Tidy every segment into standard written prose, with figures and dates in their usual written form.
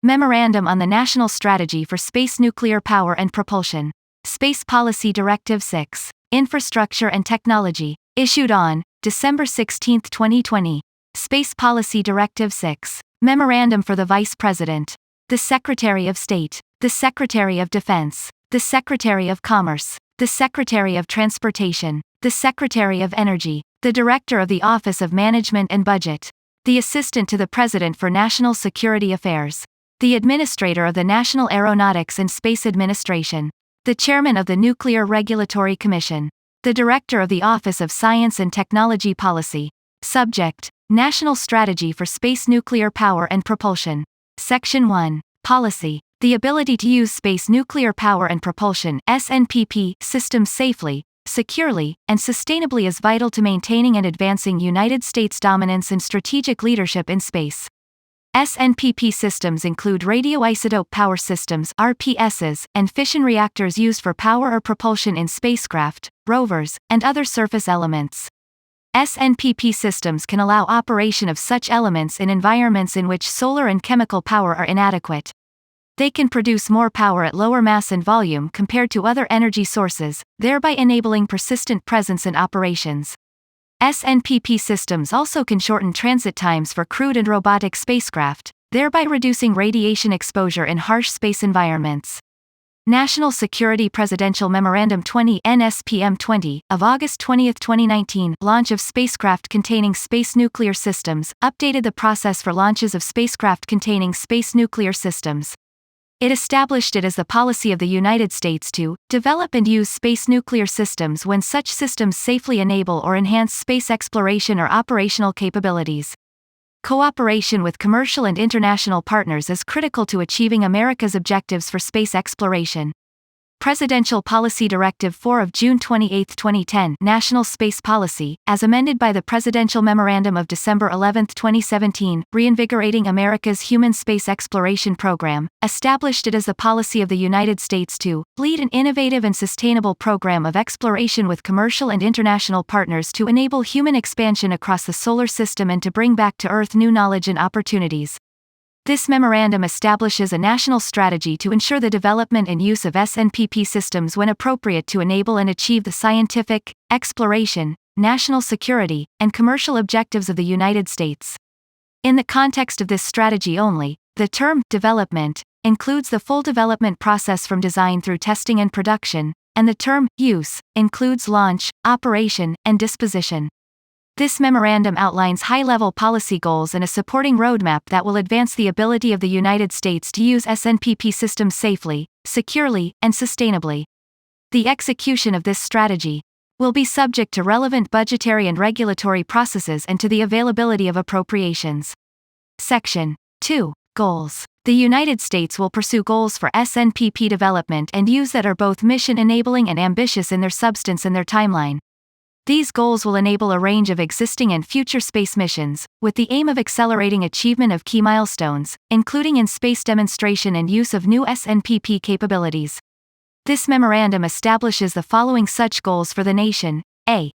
Memorandum on the National Strategy for Space Nuclear Power and Propulsion. Space Policy Directive 6. Infrastructure and Technology. Issued on December 16, 2020. Space Policy Directive 6. Memorandum for the Vice President, the Secretary of State, the Secretary of Defense, the Secretary of Commerce, the Secretary of Transportation, the Secretary of Energy, the Director of the Office of Management and Budget, the Assistant to the President for National Security Affairs, the Administrator of the National Aeronautics and Space Administration, the Chairman of the Nuclear Regulatory Commission, the Director of the Office of Science and Technology Policy. Subject: National Strategy for Space Nuclear Power and Propulsion. Section 1. Policy. The ability to use space nuclear power and propulsion (SNPP) systems safely, securely, and sustainably is vital to maintaining and advancing United States dominance and strategic leadership in space. SNPP systems include radioisotope power systems (RPSs) and fission reactors used for power or propulsion in spacecraft, rovers, and other surface elements. SNPP systems can allow operation of such elements in environments in which solar and chemical power are inadequate. They can produce more power at lower mass and volume compared to other energy sources, thereby enabling persistent presence in operations. SNPP systems also can shorten transit times for crewed and robotic spacecraft, thereby reducing radiation exposure in harsh space environments. National Security Presidential Memorandum 20 NSPM 20 of August 20, 2019 launch of spacecraft containing space nuclear systems updated the process for launches of spacecraft containing space nuclear systems. It established it as the policy of the United States to develop and use space nuclear systems when such systems safely enable or enhance space exploration or operational capabilities. Cooperation with commercial and international partners is critical to achieving America's objectives for space exploration. Presidential Policy Directive 4 of June 28, 2010 National Space Policy, as amended by the Presidential Memorandum of December 11, 2017, Reinvigorating America's Human Space Exploration Program, established it as the policy of the United States to lead an innovative and sustainable program of exploration with commercial and international partners to enable human expansion across the solar system and to bring back to Earth new knowledge and opportunities. This memorandum establishes a national strategy to ensure the development and use of SNPP systems when appropriate to enable and achieve the scientific, exploration, national security, and commercial objectives of the United States. In the context of this strategy only, the term development includes the full development process from design through testing and production, and the term use includes launch, operation, and disposition. This memorandum outlines high-level policy goals and a supporting roadmap that will advance the ability of the United States to use SNPP systems safely, securely, and sustainably. The execution of this strategy will be subject to relevant budgetary and regulatory processes and to the availability of appropriations. Section 2. Goals. The United States will pursue goals for SNPP development and use that are both mission-enabling and ambitious in their substance and their timeline. These goals will enable a range of existing and future space missions, with the aim of accelerating achievement of key milestones, including in space demonstration and use of new SNPP capabilities. This memorandum establishes the following such goals for the nation: A.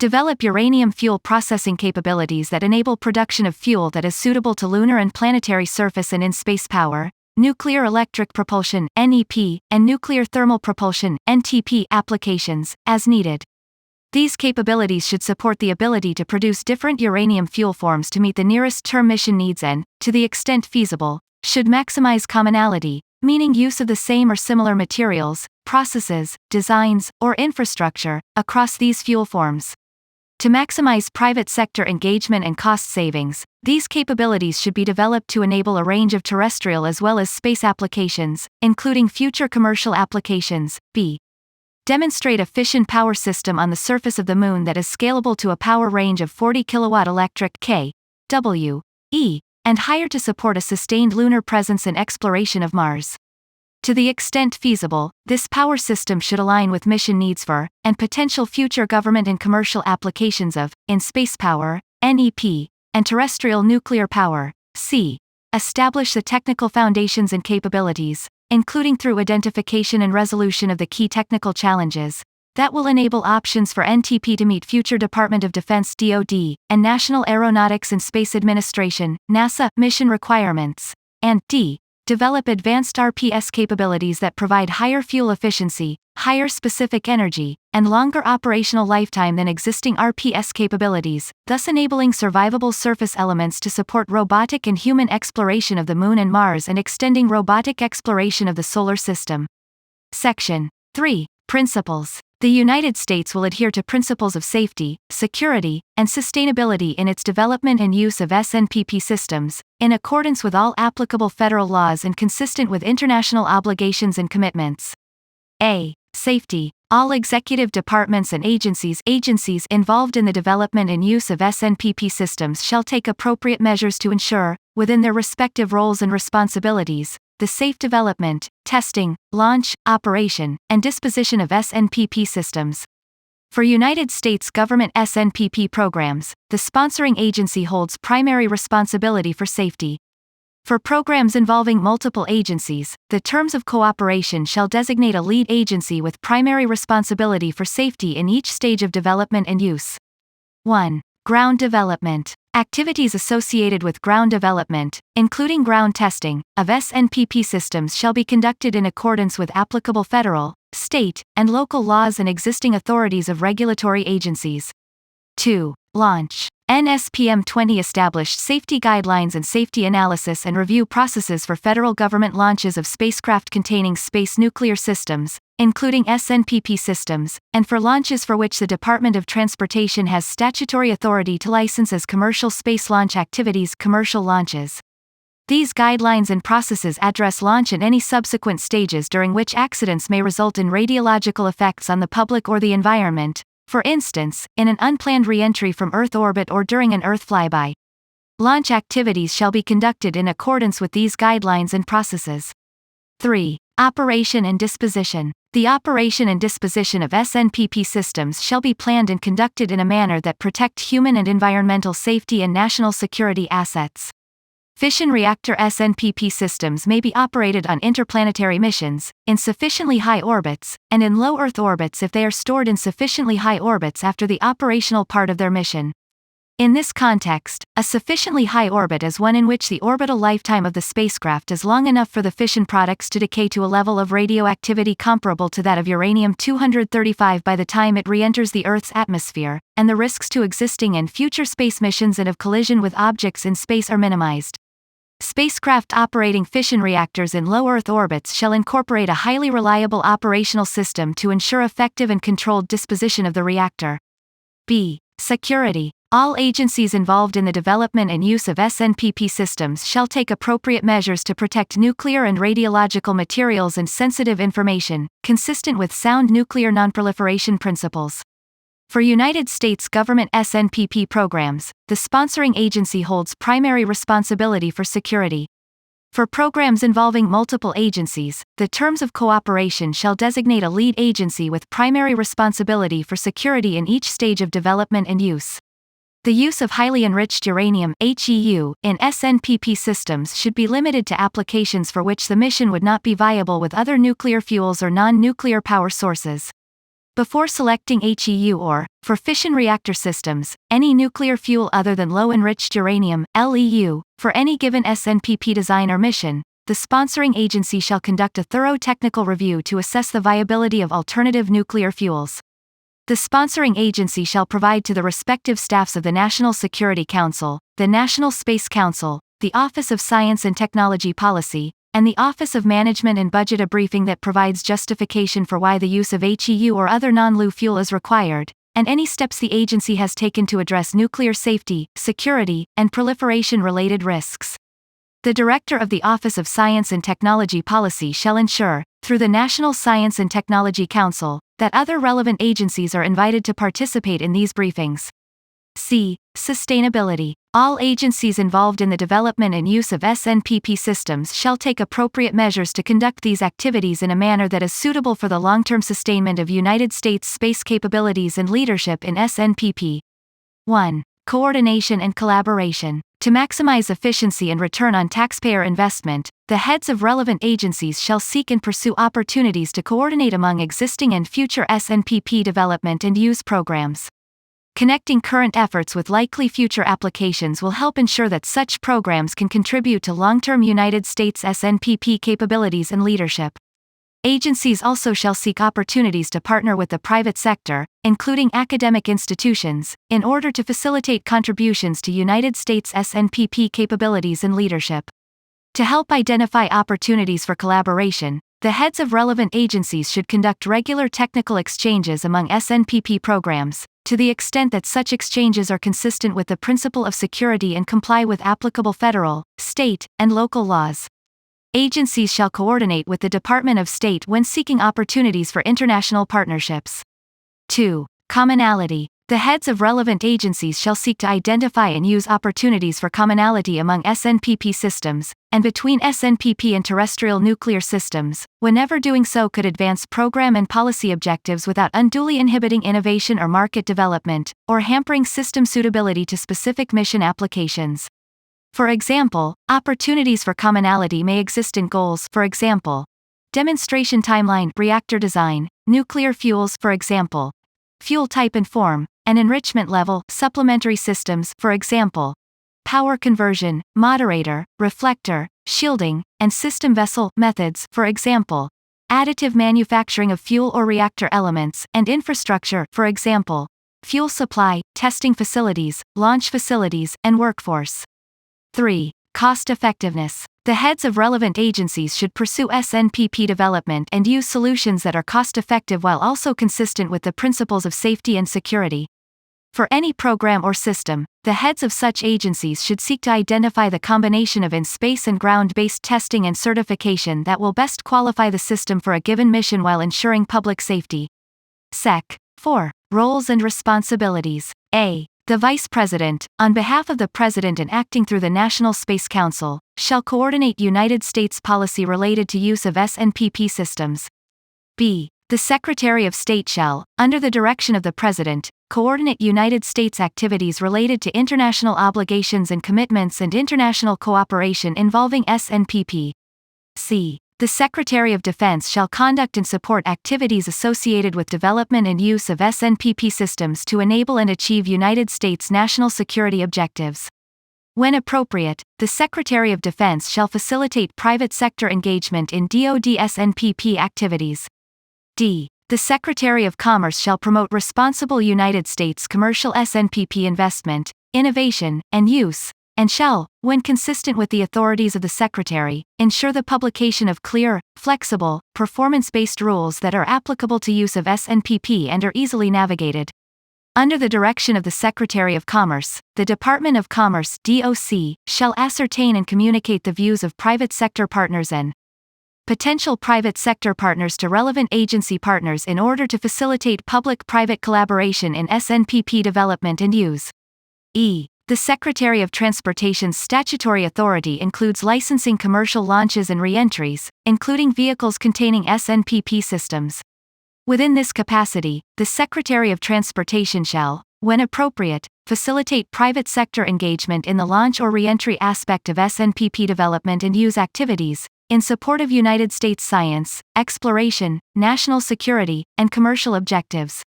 Develop uranium fuel processing capabilities that enable production of fuel that is suitable to lunar and planetary surface and in-space power, nuclear electric propulsion (NEP), and nuclear thermal propulsion (NTP) applications, as needed. These capabilities should support the ability to produce different uranium fuel forms to meet the nearest term mission needs and, to the extent feasible, should maximize commonality, meaning use of the same or similar materials, processes, designs, or infrastructure, across these fuel forms. To maximize private sector engagement and cost savings, these capabilities should be developed to enable a range of terrestrial as well as space applications, including future commercial applications. B. Demonstrate a fission power system on the surface of the Moon that is scalable to a power range of 40 kW electric kW, and higher to support a sustained lunar presence and exploration of Mars. To the extent feasible, this power system should align with mission needs for, and potential future government and commercial applications of, in-space power, NEP, and terrestrial nuclear power, C. Establish the technical foundations and capabilities, including through identification and resolution of the key technical challenges, that will enable options for NTP to meet future Department of Defense (DoD) and National Aeronautics and Space Administration (NASA) mission requirements, and D. develop advanced RPS capabilities that provide higher fuel efficiency, higher specific energy, and longer operational lifetime than existing RPS capabilities, thus enabling survivable surface elements to support robotic and human exploration of the Moon and Mars and extending robotic exploration of the Solar System. Section 3. Principles. The United States will adhere to principles of safety, security, and sustainability in its development and use of SNPP systems, in accordance with all applicable federal laws and consistent with international obligations and commitments. A. Safety. All executive departments and agencies involved in the development and use of SNPP systems shall take appropriate measures to ensure, within their respective roles and responsibilities, the safe development, testing, launch, operation, and disposition of SNPP systems. For United States government SNPP programs, the sponsoring agency holds primary responsibility for safety. For programs involving multiple agencies, the terms of cooperation shall designate a lead agency with primary responsibility for safety in each stage of development and use. 1. Ground development. Activities associated with ground development, including ground testing, of SNPP systems shall be conducted in accordance with applicable federal, state, and local laws and existing authorities of regulatory agencies. 2. Launch. NSPM 20 established safety guidelines and safety analysis and review processes for federal government launches of spacecraft containing space nuclear systems, including SNPP systems, and for launches for which the Department of Transportation has statutory authority to license as commercial space launch activities, commercial launches. These guidelines and processes address launch and any subsequent stages during which accidents may result in radiological effects on the public or the environment, for instance, in an unplanned re-entry from Earth orbit or during an Earth flyby. Launch activities shall be conducted in accordance with these guidelines and processes. 3. Operation and disposition. The operation and disposition of SNPP systems shall be planned and conducted in a manner that protect human and environmental safety and national security assets. Fission reactor SNPP systems may be operated on interplanetary missions, in sufficiently high orbits, and in low Earth orbits if they are stored in sufficiently high orbits after the operational part of their mission. In this context, a sufficiently high orbit is one in which the orbital lifetime of the spacecraft is long enough for the fission products to decay to a level of radioactivity comparable to that of uranium-235 by the time it re-enters the Earth's atmosphere, and the risks to existing and future space missions and of collision with objects in space are minimized. Spacecraft operating fission reactors in low Earth orbits shall incorporate a highly reliable operational system to ensure effective and controlled disposition of the reactor. B. Security. All agencies involved in the development and use of SNPP systems shall take appropriate measures to protect nuclear and radiological materials and sensitive information, consistent with sound nuclear nonproliferation principles. For United States government SNPP programs, the sponsoring agency holds primary responsibility for security. For programs involving multiple agencies, the terms of cooperation shall designate a lead agency with primary responsibility for security in each stage of development and use. The use of highly enriched uranium (HEU) in SNPP systems should be limited to applications for which the mission would not be viable with other nuclear fuels or non-nuclear power sources. Before selecting HEU or, for fission reactor systems, any nuclear fuel other than low-enriched uranium (LEU), for any given SNPP design or mission, the sponsoring agency shall conduct a thorough technical review to assess the viability of alternative nuclear fuels. The sponsoring agency shall provide to the respective staffs of the National Security Council, the National Space Council, the Office of Science and Technology Policy, and the Office of Management and Budget a briefing that provides justification for why the use of HEU or other non-LEU fuel is required, and any steps the agency has taken to address nuclear safety, security, and proliferation-related risks. The Director of the Office of Science and Technology Policy shall ensure, through the National Science and Technology Council, that other relevant agencies are invited to participate in these briefings. C. Sustainability. All agencies involved in the development and use of SNPP systems shall take appropriate measures to conduct these activities in a manner that is suitable for the long-term sustainment of United States space capabilities and leadership in SNPP. 1. Coordination and collaboration. To maximize efficiency and return on taxpayer investment, the heads of relevant agencies shall seek and pursue opportunities to coordinate among existing and future SNPP development and use programs. Connecting current efforts with likely future applications will help ensure that such programs can contribute to long-term United States SNPP capabilities and leadership. Agencies also shall seek opportunities to partner with the private sector, including academic institutions, in order to facilitate contributions to United States SNPP capabilities and leadership. To help identify opportunities for collaboration, the heads of relevant agencies should conduct regular technical exchanges among SNPP programs, to the extent that such exchanges are consistent with the principle of security and comply with applicable federal, state, and local laws. Agencies shall coordinate with the Department of State when seeking opportunities for international partnerships. 2. Commonality. The heads of relevant agencies shall seek to identify and use opportunities for commonality among SNPP systems, and between SNPP and terrestrial nuclear systems, whenever doing so could advance program and policy objectives without unduly inhibiting innovation or market development, or hampering system suitability to specific mission applications. For example, opportunities for commonality may exist in goals, for example, demonstration timeline, reactor design, nuclear fuels, for example, fuel type and form, and enrichment level, supplementary systems, for example, power conversion, moderator, reflector, shielding, and system vessel methods, for example, additive manufacturing of fuel or reactor elements, and infrastructure, for example, fuel supply, testing facilities, launch facilities, and workforce. 3. Cost effectiveness. The heads of relevant agencies should pursue SNPP development and use solutions that are cost-effective while also consistent with the principles of safety and security. For any program or system, the heads of such agencies should seek to identify the combination of in-space and ground-based testing and certification that will best qualify the system for a given mission while ensuring public safety. Sec. 4. Roles and responsibilities. A. The Vice President, on behalf of the President and acting through the National Space Council, shall coordinate United States policy related to use of SNPP systems. B. The Secretary of State shall, under the direction of the President, coordinate United States activities related to international obligations and commitments and international cooperation involving SNPP. C. The Secretary of Defense shall conduct and support activities associated with development and use of SNPP systems to enable and achieve United States national security objectives. When appropriate, the Secretary of Defense shall facilitate private sector engagement in DoD SNPP activities. D. The Secretary of Commerce shall promote responsible United States commercial SNPP investment, innovation, and use, and shall, when consistent with the authorities of the Secretary, ensure the publication of clear, flexible, performance-based rules that are applicable to use of SNPP and are easily navigated. Under the direction of the Secretary of Commerce, the Department of Commerce (DOC) shall ascertain and communicate the views of private sector partners and potential private sector partners to relevant agency partners in order to facilitate public-private collaboration in SNPP development and use. E. The Secretary of Transportation's statutory authority includes licensing commercial launches and re-entries, including vehicles containing SNPP systems. Within this capacity, the Secretary of Transportation shall, when appropriate, facilitate private sector engagement in the launch or re-entry aspect of SNPP development and use activities, in support of United States science, exploration, national security, and commercial objectives.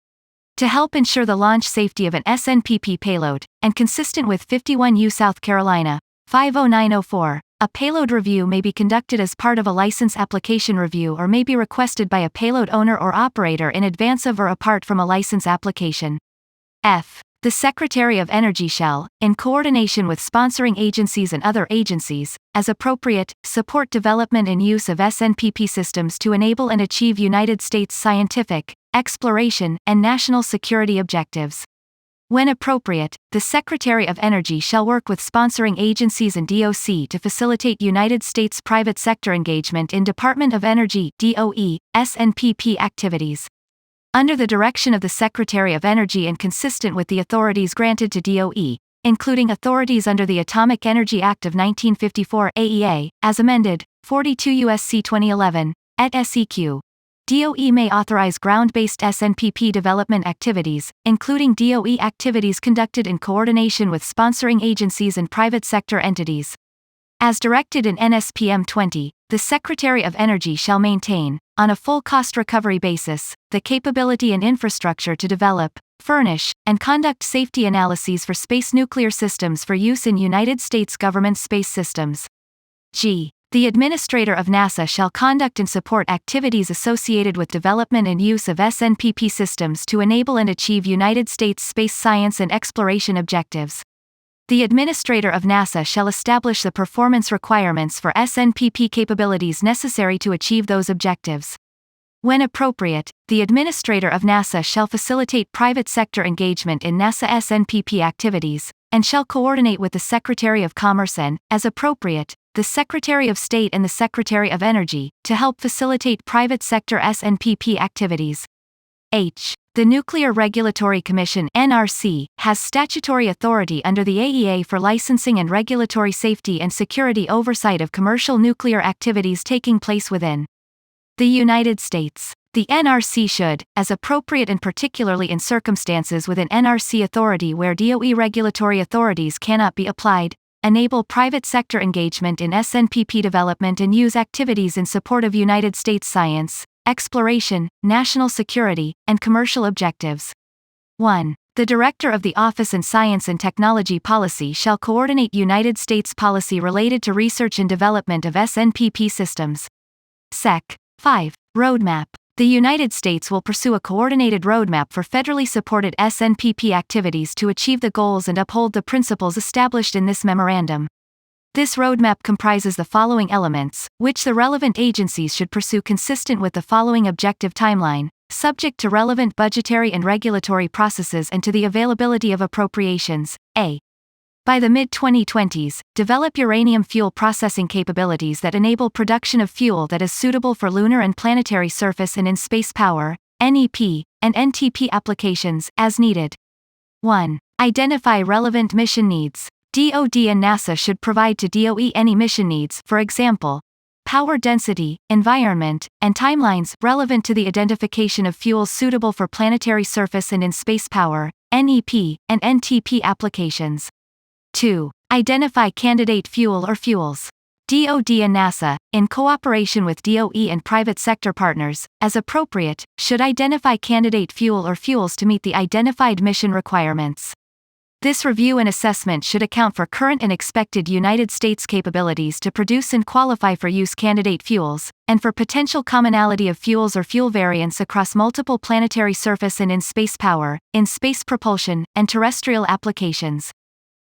To help ensure the launch safety of an SNPP payload, and consistent with 51 U. South Carolina, 50904, a payload review may be conducted as part of a license application review or may be requested by a payload owner or operator in advance of or apart from a license application. F. The Secretary of Energy shall, in coordination with sponsoring agencies and other agencies, as appropriate, support development and use of SNPP systems to enable and achieve United States scientific, exploration, and national security objectives. When appropriate, the Secretary of Energy shall work with sponsoring agencies and DOC to facilitate United States private sector engagement in Department of Energy (DOE) SNPP activities. Under the direction of the Secretary of Energy and consistent with the authorities granted to DOE, including authorities under the Atomic Energy Act of 1954 AEA, as amended, 42 U.S.C. 2011, et seq. DOE may authorize ground-based SNPP development activities, including DOE activities conducted in coordination with sponsoring agencies and private sector entities. As directed in NSPM 20, the Secretary of Energy shall maintain, on a full cost recovery basis, the capability and infrastructure to develop, furnish, and conduct safety analyses for space nuclear systems for use in United States government space systems. G. The administrator of NASA shall conduct and support activities associated with development and use of SNPP systems to enable and achieve United States space science and exploration objectives. The administrator of NASA shall establish the performance requirements for SNPP capabilities necessary to achieve those objectives. When appropriate, the administrator of NASA shall facilitate private sector engagement in NASA SNPP activities, and shall coordinate with the Secretary of Commerce and, as appropriate, the Secretary of State and the Secretary of Energy, to help facilitate private sector SNPP activities. H. The Nuclear Regulatory Commission (NRC) has statutory authority under the AEA for licensing and regulatory safety and security oversight of commercial nuclear activities taking place within the United States. The NRC should, as appropriate and particularly in circumstances within NRC authority where DOE regulatory authorities cannot be applied, enable private sector engagement in SNPP development and use activities in support of United States science, exploration, national security, and commercial objectives. 1. The Director of the Office in Science and Technology Policy shall coordinate United States policy related to research and development of SNPP systems. Sec. 5. Roadmap. The United States will pursue a coordinated roadmap for federally supported SNPP activities to achieve the goals and uphold the principles established in this memorandum. This roadmap comprises the following elements, which the relevant agencies should pursue consistent with the following objective timeline, subject to relevant budgetary and regulatory processes and to the availability of appropriations. A. By the mid-2020s, develop uranium fuel processing capabilities that enable production of fuel that is suitable for lunar and planetary surface and in-space power, NEP, and NTP applications, as needed. 1. Identify relevant mission needs. DoD and NASA should provide to DOE any mission needs, for example, power density, environment, and timelines relevant to the identification of fuels suitable for planetary surface and in-space power, NEP, and NTP applications. 2. Identify candidate fuel or fuels. DoD and NASA, in cooperation with DOE and private sector partners, as appropriate, should identify candidate fuel or fuels to meet the identified mission requirements. This review and assessment should account for current and expected United States capabilities to produce and qualify for use candidate fuels, and for potential commonality of fuels or fuel variants across multiple planetary surface and in-space power, in-space propulsion, and terrestrial applications.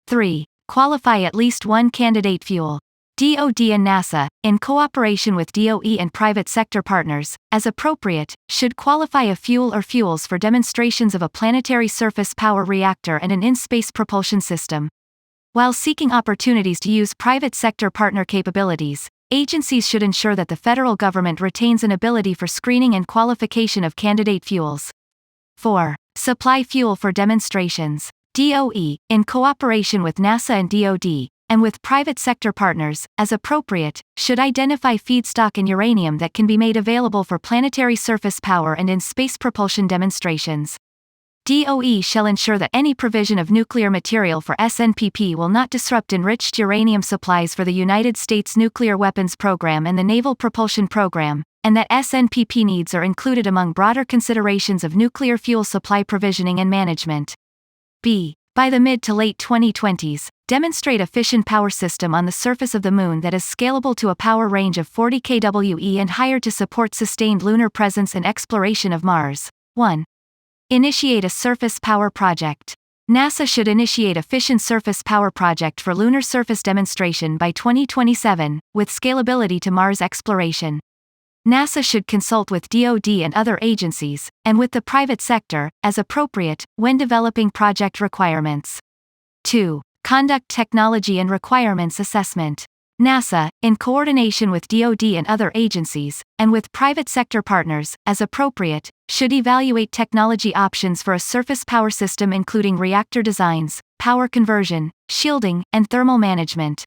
3. Qualify at least one candidate fuel. DoD and NASA, in cooperation with DOE and private sector partners, as appropriate, should qualify a fuel or fuels for demonstrations of a planetary surface power reactor and an in-space propulsion system. While seeking opportunities to use private sector partner capabilities, agencies should ensure that the federal government retains an ability for screening and qualification of candidate fuels. 4. Supply fuel for demonstrations. DOE, in cooperation with NASA and DoD, and with private sector partners, as appropriate, should identify feedstock and uranium that can be made available for planetary surface power and in-space propulsion demonstrations. DOE shall ensure that any provision of nuclear material for SNPP will not disrupt enriched uranium supplies for the United States nuclear weapons program and the Naval Propulsion Program, and that SNPP needs are included among broader considerations of nuclear fuel supply provisioning and management. B. By the mid to late 2020s, demonstrate a fission power system on the surface of the Moon that is scalable to a power range of 40 kWe and higher to support sustained lunar presence and exploration of Mars. 1. Initiate a surface power project. NASA should initiate a fission surface power project for lunar surface demonstration by 2027, with scalability to Mars exploration. NASA should consult with DoD and other agencies, and with the private sector, as appropriate, when developing project requirements. 2. Conduct technology and requirements assessment. NASA, in coordination with DoD and other agencies, and with private sector partners, as appropriate, should evaluate technology options for a surface power system including reactor designs, power conversion, shielding, and thermal management.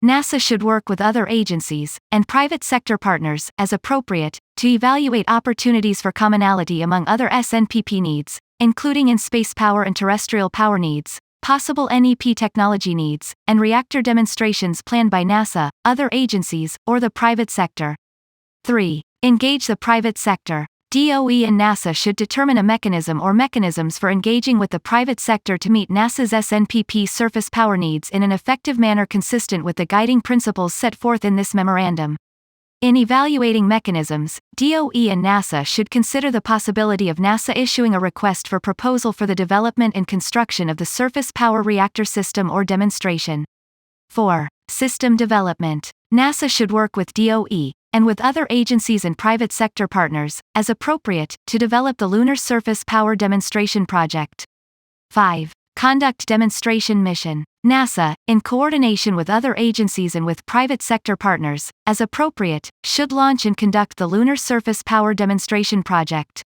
NASA should work with other agencies, and private sector partners, as appropriate, to evaluate opportunities for commonality among other SNPP needs, including in-space power and terrestrial power needs, possible NEP technology needs, and reactor demonstrations planned by NASA, other agencies, or the private sector. 3. Engage the private sector. DOE and NASA should determine a mechanism or mechanisms for engaging with the private sector to meet NASA's SNPP surface power needs in an effective manner consistent with the guiding principles set forth in this memorandum. In evaluating mechanisms, DOE and NASA should consider the possibility of NASA issuing a request for proposal for the development and construction of the surface power reactor system or demonstration. 4. System development. NASA should work with DOE, and with other agencies and private sector partners, as appropriate, to develop the Lunar Surface Power Demonstration Project. 5. Conduct demonstration mission. NASA, in coordination with other agencies and with private sector partners, as appropriate, should launch and conduct the Lunar Surface Power Demonstration Project.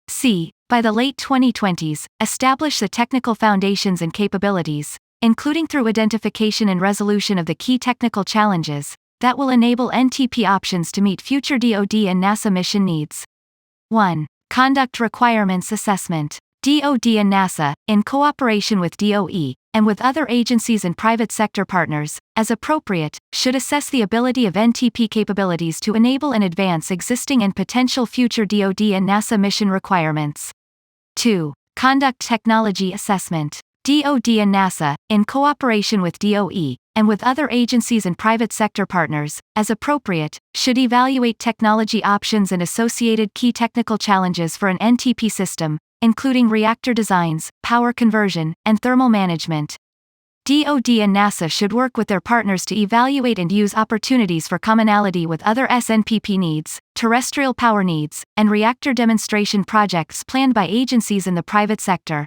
C. By the late 2020s, establish the technical foundations and capabilities, including through identification and resolution of the key technical challenges, that will enable NTP options to meet future DoD and NASA mission needs. 1. Conduct requirements assessment. DoD and NASA, in cooperation with DOE, and with other agencies and private sector partners, as appropriate, should assess the ability of NTP capabilities to enable and advance existing and potential future DoD and NASA mission requirements. 2. Conduct technology assessment. DoD and NASA, in cooperation with DOE, and with other agencies and private sector partners, as appropriate, should evaluate technology options and associated key technical challenges for an NTP system, including reactor designs, power conversion, and thermal management. DoD and NASA should work with their partners to evaluate and use opportunities for commonality with other SNPP needs, terrestrial power needs, and reactor demonstration projects planned by agencies in the private sector.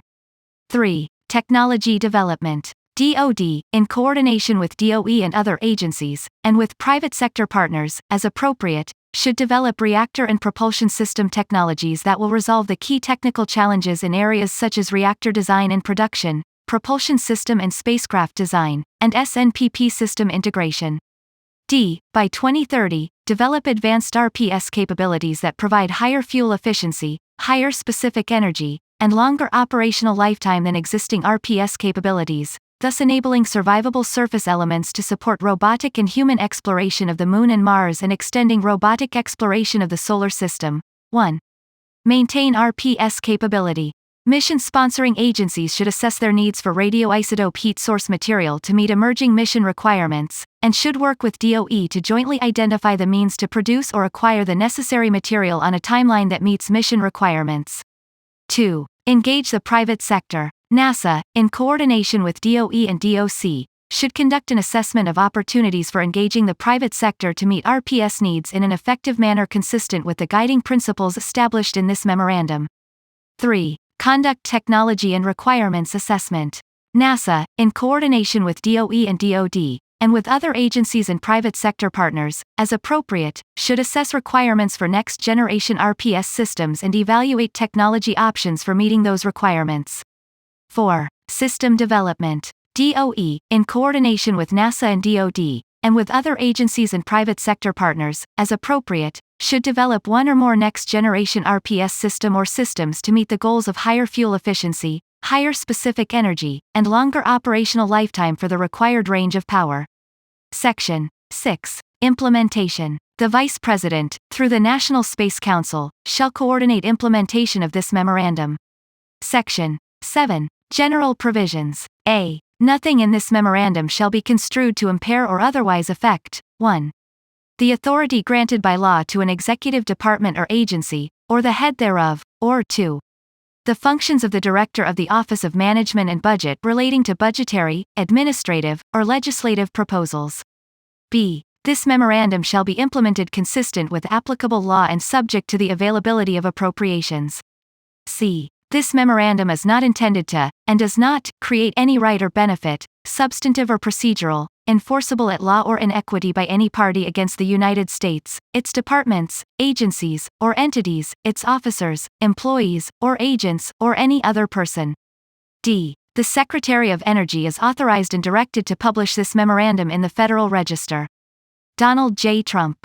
3. Technology development. DoD, in coordination with DOE and other agencies, and with private sector partners, as appropriate, should develop reactor and propulsion system technologies that will resolve the key technical challenges in areas such as reactor design and production, propulsion system and spacecraft design, and SNPP system integration. D. By 2030, develop advanced RPS capabilities that provide higher fuel efficiency, higher specific energy, and longer operational lifetime than existing RPS capabilities, thus enabling survivable surface elements to support robotic and human exploration of the Moon and Mars and extending robotic exploration of the Solar System. 1. Maintain RPS capability. Mission-sponsoring agencies should assess their needs for radioisotope heat source material to meet emerging mission requirements, and should work with DOE to jointly identify the means to produce or acquire the necessary material on a timeline that meets mission requirements. 2. Engage the private sector. NASA, in coordination with DOE and DOC, should conduct an assessment of opportunities for engaging the private sector to meet RPS needs in an effective manner consistent with the guiding principles established in this memorandum. 3. Conduct technology and requirements assessment. NASA, in coordination with DOE and DoD, and with other agencies and private sector partners, as appropriate, should assess requirements for next-generation RPS systems and evaluate technology options for meeting those requirements. 4. System development. DOE, in coordination with NASA and DoD, and with other agencies and private sector partners, as appropriate, should develop one or more next-generation RPS system or systems to meet the goals of higher fuel efficiency, higher specific energy, and longer operational lifetime for the required range of power. Section 6. Implementation. The Vice President, through the National Space Council, shall coordinate implementation of this memorandum. Section 7. General provisions. A. Nothing in this memorandum shall be construed to impair or otherwise affect 1. The authority granted by law to an executive department or agency, or the head thereof, or 2. The functions of the Director of the Office of Management and Budget relating to budgetary, administrative, or legislative proposals. B. This memorandum shall be implemented consistent with applicable law and subject to the availability of appropriations. C. This memorandum is not intended to, and does not, create any right or benefit, substantive or procedural, enforceable at law or in equity by any party against the United States, its departments, agencies, or entities, its officers, employees, or agents, or any other person. D. The Secretary of Energy is authorized and directed to publish this memorandum in the Federal Register. Donald J. Trump.